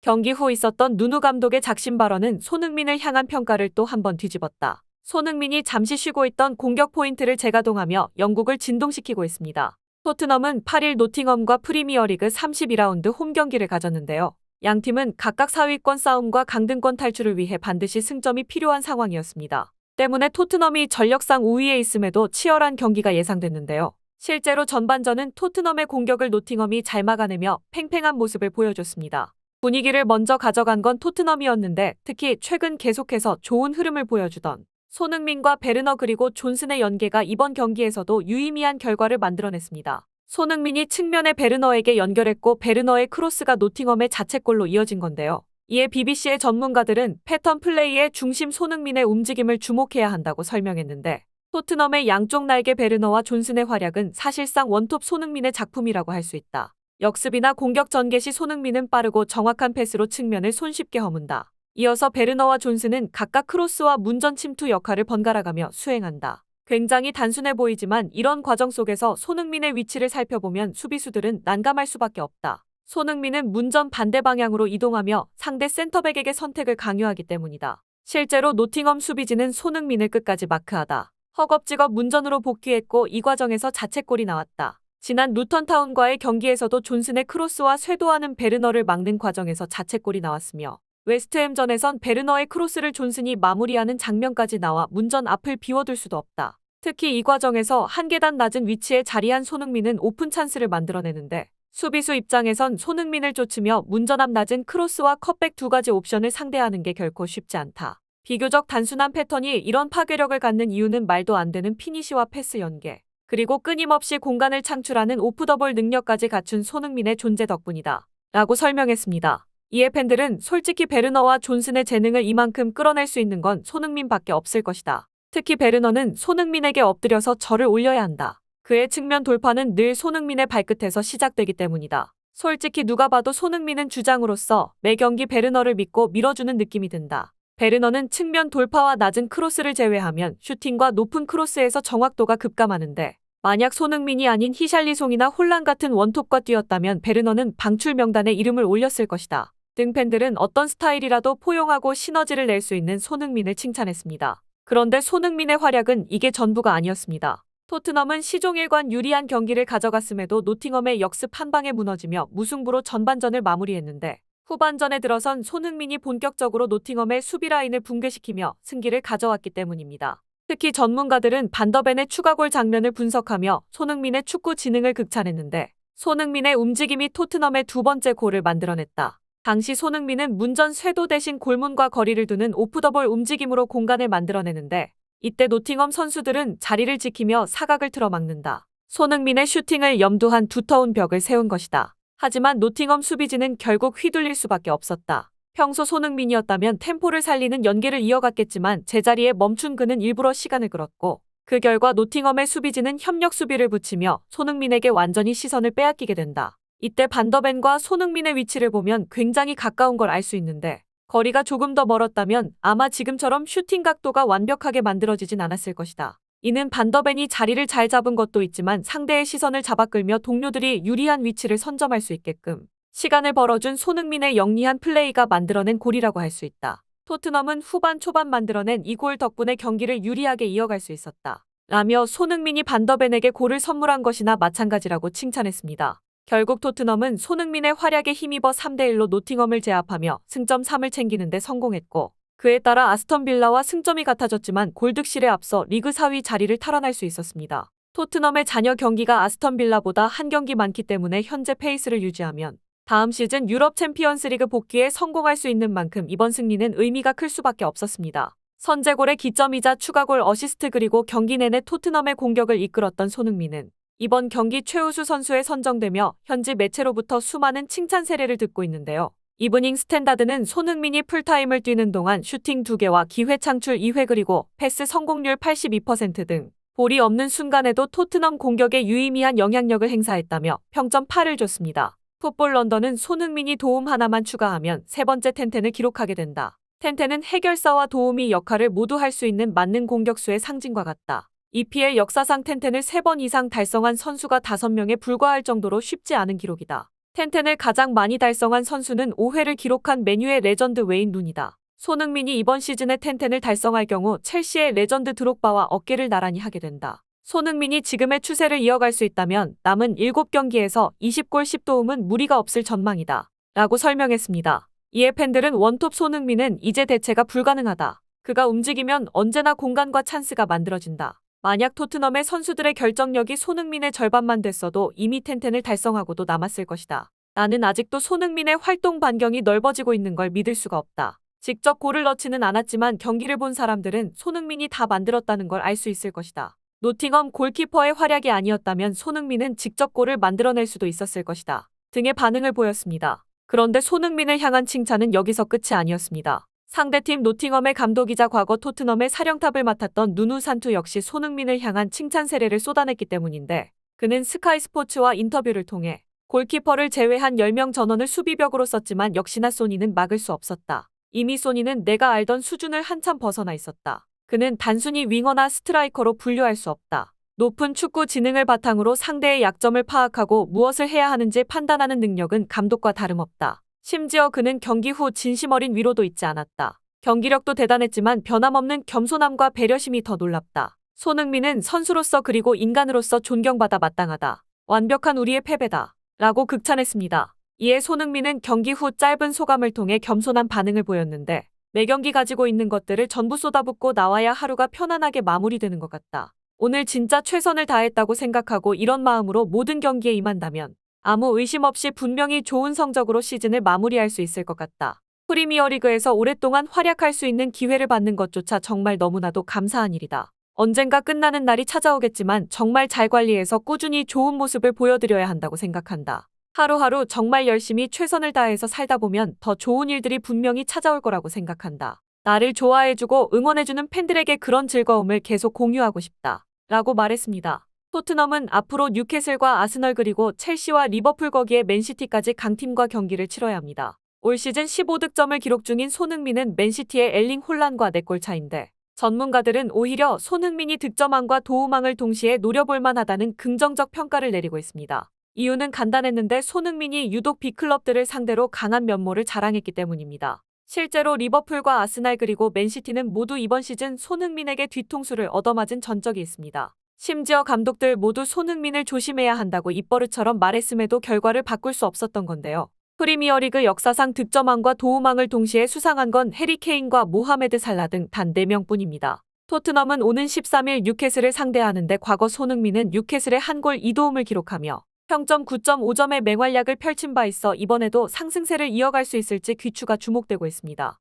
경기 후 있었던 누누 감독의 작심 발언은 손흥민을 향한 평가를 또 한 번 뒤집었다. 손흥민이 잠시 쉬고 있던 공격 포인트를 재가동하며 영국을 진동시키고 있습니다. 토트넘은 8일 노팅엄과 프리미어리그 32라운드 홈 경기를 가졌는데요. 양팀은 각각 4위권 싸움과 강등권 탈출을 위해 반드시 승점이 필요한 상황이었습니다. 때문에 토트넘이 전력상 우위에 있음에도 치열한 경기가 예상됐는데요. 실제로 전반전은 토트넘의 공격을 노팅엄이 잘 막아내며 팽팽한 모습을 보여줬습니다. 분위기를 먼저 가져간 건 토트넘이었는데 특히 최근 계속해서 좋은 흐름을 보여주던 손흥민과 베르너 그리고 존슨의 연계가 이번 경기에서도 유의미한 결과를 만들어냈습니다. 손흥민이 측면에 베르너에게 연결했고 베르너의 크로스가 노팅엄의 자책골로 이어진 건데요. 이에 BBC의 전문가들은 패턴 플레이의 중심 손흥민의 움직임을 주목해야 한다고 설명했는데 토트넘의 양쪽 날개 베르너와 존슨의 활약은 사실상 원톱 손흥민의 작품이라고 할 수 있다. 역습이나 공격 전개 시 손흥민은 빠르고 정확한 패스로 측면을 손쉽게 허문다. 이어서 베르너와 존슨은 각각 크로스와 문전 침투 역할을 번갈아가며 수행한다. 굉장히 단순해 보이지만 이런 과정 속에서 손흥민의 위치를 살펴보면 수비수들은 난감할 수밖에 없다. 손흥민은 문전 반대 방향으로 이동하며 상대 센터백에게 선택을 강요하기 때문이다. 실제로 노팅엄 수비진은 손흥민을 끝까지 마크하다 허겁지겁 문전으로 복귀했고 이 과정에서 자책골이 나왔다. 지난 루턴타운과의 경기에서도 존슨의 크로스와 쇄도하는 베르너를 막는 과정에서 자책골이 나왔으며 웨스트햄전에선 베르너의 크로스를 존슨이 마무리하는 장면까지 나와 문전 앞을 비워둘 수도 없다. 특히 이 과정에서 한 계단 낮은 위치에 자리한 손흥민은 오픈 찬스를 만들어내는데 수비수 입장에선 손흥민을 쫓으며 문전 앞 낮은 크로스와 컷백 두 가지 옵션을 상대하는 게 결코 쉽지 않다. 비교적 단순한 패턴이 이런 파괴력을 갖는 이유는 말도 안 되는 피니시와 패스 연계, 그리고 끊임없이 공간을 창출하는 오프더볼 능력까지 갖춘 손흥민의 존재 덕분이다. 라고 설명했습니다. 이에 팬들은 솔직히 베르너와 존슨의 재능을 이만큼 끌어낼 수 있는 건 손흥민밖에 없을 것이다. 특히 베르너는 손흥민에게 엎드려서 절을 올려야 한다. 그의 측면 돌파는 늘 손흥민의 발끝에서 시작되기 때문이다. 솔직히 누가 봐도 손흥민은 주장으로서 매 경기 베르너를 믿고 밀어주는 느낌이 든다. 베르너는 측면 돌파와 낮은 크로스를 제외하면 슈팅과 높은 크로스에서 정확도가 급감하는데 만약 손흥민이 아닌 히샬리송이나 홀란 같은 원톱과 뛰었다면 베르너는 방출 명단에 이름을 올렸을 것이다. 등 팬들은 어떤 스타일이라도 포용하고 시너지를 낼 수 있는 손흥민을 칭찬했습니다. 그런데 손흥민의 활약은 이게 전부가 아니었습니다. 토트넘은 시종일관 유리한 경기를 가져갔음에도 노팅엄의 역습 한 방에 무너지며 무승부로 전반전을 마무리했는데 후반전에 들어선 손흥민이 본격적으로 노팅엄의 수비 라인을 붕괴시키며 승기를 가져왔기 때문입니다. 특히 전문가들은 반더벤의 추가골 장면을 분석하며 손흥민의 축구 지능을 극찬했는데 손흥민의 움직임이 토트넘의 두 번째 골을 만들어냈다. 당시 손흥민은 문전 쇄도 대신 골문과 거리를 두는 오프더볼 움직임으로 공간을 만들어내는데 이때 노팅엄 선수들은 자리를 지키며 사각을 틀어막는다. 손흥민의 슈팅을 염두한 두터운 벽을 세운 것이다. 하지만 노팅엄 수비진은 결국 휘둘릴 수밖에 없었다. 평소 손흥민이었다면 템포를 살리는 연계를 이어갔겠지만 제자리에 멈춘 그는 일부러 시간을 끌었고 그 결과 노팅엄의 수비진은 협력 수비를 붙이며 손흥민에게 완전히 시선을 빼앗기게 된다. 이때 반더벤과 손흥민의 위치를 보면 굉장히 가까운 걸 알 수 있는데 거리가 조금 더 멀었다면 아마 지금처럼 슈팅 각도가 완벽하게 만들어지진 않았을 것이다. 이는 반더벤이 자리를 잘 잡은 것도 있지만 상대의 시선을 잡아끌며 동료들이 유리한 위치를 선점할 수 있게끔 시간을 벌어준 손흥민의 영리한 플레이가 만들어낸 골이라고 할 수 있다. 토트넘은 후반 초반 만들어낸 이 골 덕분에 경기를 유리하게 이어갈 수 있었다. 라며 손흥민이 반더벤에게 골을 선물한 것이나 마찬가지라고 칭찬했습니다. 결국 토트넘은 손흥민의 활약에 힘입어 3대1로 노팅엄을 제압하며 승점 3을 챙기는 데 성공했고 그에 따라 아스턴 빌라와 승점이 같아졌지만 골득실에 앞서 리그 4위 자리를 탈환할 수 있었습니다. 토트넘의 잔여 경기가 아스턴 빌라보다 한 경기 많기 때문에 현재 페이스를 유지하면 다음 시즌 유럽 챔피언스리그 복귀에 성공할 수 있는 만큼 이번 승리는 의미가 클 수밖에 없었습니다. 선제골의 기점이자 추가골 어시스트 그리고 경기 내내 토트넘의 공격을 이끌었던 손흥민은 이번 경기 최우수 선수에 선정되며 현지 매체로부터 수많은 칭찬 세례를 듣고 있는데요. 이브닝 스탠다드는 손흥민이 풀타임을 뛰는 동안 슈팅 2개와 기회 창출 2회 그리고 패스 성공률 82% 등 볼이 없는 순간에도 토트넘 공격에 유의미한 영향력을 행사했다며 평점 8을 줬습니다. 풋볼 런던은 손흥민이 도움 하나만 추가하면 세 번째 텐텐을 기록하게 된다. 텐텐은 해결사와 도우미 역할을 모두 할 수 있는 만능 공격수의 상징과 같다. EPL 역사상 텐텐을 3번 이상 달성한 선수가 5명에 불과할 정도로 쉽지 않은 기록이다. 텐텐을 가장 많이 달성한 선수는 5회를 기록한 맨유의 레전드 웨인 루니다. 손흥민이 이번 시즌에 텐텐을 달성할 경우 첼시의 레전드 드록바와 어깨를 나란히 하게 된다. 손흥민이 지금의 추세를 이어갈 수 있다면 남은 7경기에서 20골 10도움은 무리가 없을 전망이다. 라고 설명했습니다. 이에 팬들은 원톱 손흥민은 이제 대체가 불가능하다. 그가 움직이면 언제나 공간과 찬스가 만들어진다. 만약 토트넘의 선수들의 결정력이 손흥민의 절반만 됐어도 이미 텐텐을 달성하고도 남았을 것이다. 나는 아직도 손흥민의 활동 반경이 넓어지고 있는 걸 믿을 수가 없다. 직접 골을 넣지는 않았지만 경기를 본 사람들은 손흥민이 다 만들었다는 걸 알 수 있을 것이다. 노팅엄 골키퍼의 활약이 아니었다면 손흥민은 직접 골을 만들어낼 수도 있었을 것이다. 등의 반응을 보였습니다. 그런데 손흥민을 향한 칭찬은 여기서 끝이 아니었습니다. 상대팀 노팅엄의 감독이자 과거 토트넘의 사령탑을 맡았던 누누 산투 역시 손흥민을 향한 칭찬 세례를 쏟아냈기 때문인데 그는 스카이 스포츠와 인터뷰를 통해 골키퍼를 제외한 10명 전원을 수비벽으로 썼지만 역시나 소니는 막을 수 없었다. 이미 소니는 내가 알던 수준을 한참 벗어나 있었다. 그는 단순히 윙어나 스트라이커로 분류할 수 없다. 높은 축구 지능을 바탕으로 상대의 약점을 파악하고 무엇을 해야 하는지 판단하는 능력은 감독과 다름없다. 심지어 그는 경기 후 진심 어린 위로도 잊지 않았다. 경기력도 대단했지만 변함없는 겸손함과 배려심이 더 놀랍다. 손흥민은 선수로서 그리고 인간으로서 존경받아 마땅하다. 완벽한 우리의 패배다. 라고 극찬했습니다. 이에 손흥민은 경기 후 짧은 소감을 통해 겸손한 반응을 보였는데 매 경기 가지고 있는 것들을 전부 쏟아붓고 나와야 하루가 편안하게 마무리되는 것 같다. 오늘 진짜 최선을 다했다고 생각하고 이런 마음으로 모든 경기에 임한다면 아무 의심 없이 분명히 좋은 성적으로 시즌을 마무리할 수 있을 것 같다. 프리미어리그에서 오랫동안 활약할 수 있는 기회를 받는 것조차 정말 너무나도 감사한 일이다. 언젠가 끝나는 날이 찾아오겠지만 정말 잘 관리해서 꾸준히 좋은 모습을 보여드려야 한다고 생각한다. 하루하루 정말 열심히 최선을 다해서 살다 보면 더 좋은 일들이 분명히 찾아올 거라고 생각한다. 나를 좋아해주고 응원해주는 팬들에게 그런 즐거움을 계속 공유하고 싶다. 라고 말했습니다. 토트넘은 앞으로 뉴캐슬과 아스널 그리고 첼시와 리버풀 거기에 맨시티까지 강팀과 경기를 치러야 합니다. 올 시즌 15득점을 기록 중인 손흥민은 맨시티의 엘링 홀란과 4골 차인데 전문가들은 오히려 손흥민이 득점왕과 도움왕을 동시에 노려볼 만하다는 긍정적 평가를 내리고 있습니다. 이유는 간단했는데 손흥민이 유독 빅클럽들을 상대로 강한 면모를 자랑했기 때문입니다. 실제로 리버풀과 아스날 그리고 맨시티는 모두 이번 시즌 손흥민에게 뒤통수를 얻어맞은 전적이 있습니다. 심지어 감독들 모두 손흥민을 조심해야 한다고 입버릇처럼 말했음에도 결과를 바꿀 수 없었던 건데요. 프리미어리그 역사상 득점왕과 도움왕을 동시에 수상한 건 해리 케인과 모하메드 살라 등 단 4명뿐입니다. 토트넘은 오는 13일 뉴캐슬을 상대하는데 과거 손흥민은 뉴캐슬에 한 골 2도움을 기록하며 평점 9.5점의 맹활약을 펼친 바 있어 이번에도 상승세를 이어갈 수 있을지 귀추가 주목되고 있습니다.